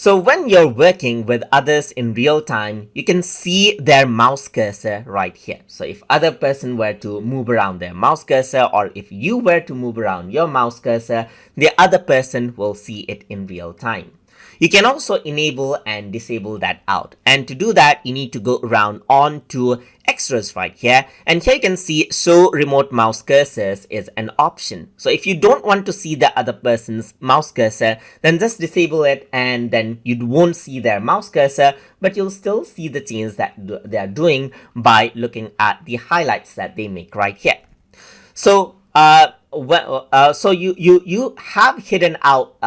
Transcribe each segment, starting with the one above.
So when you're working with others in real time, you can see their mouse cursor right here. So if other person were to move around their mouse cursor, or if you were to move around your mouse cursor, the other person will see it in real time. You can also enable and disable that out. And to do that, you need to go around on to extras right here. And here you can see show remote mouse cursors is an option. So if you don't want to see the other person's mouse cursor, then just disable it, and then you won't see their mouse cursor, but you'll still see the change that they're doing by looking at the highlights that they make right here. So so you have hidden out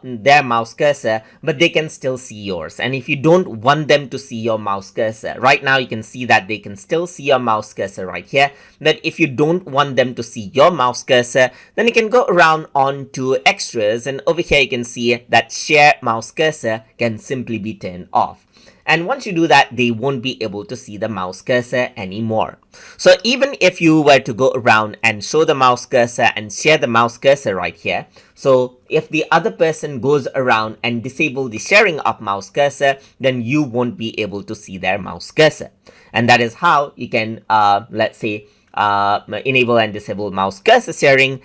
their mouse cursor, but they can still see yours. And if you don't want them to see your mouse cursor, right now you can see that they can still see your mouse cursor right here. But if you don't want them to see your mouse cursor, then you can go around on to extras, and over here you can see that share mouse cursor can simply be turned off. And once you do that, they won't be able to see the mouse cursor anymore. So even if you were to go around and show the mouse cursor and share the mouse cursor right here, so if the other person goes around and disable the sharing of mouse cursor, then you won't be able to see their mouse cursor. And that is how you can, let's say, enable and disable mouse cursor sharing,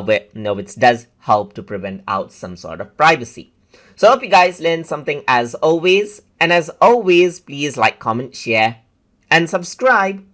which does help to prevent out some sort of privacy. So I hope you guys learned something as always. And as always, please like, comment, share, and subscribe.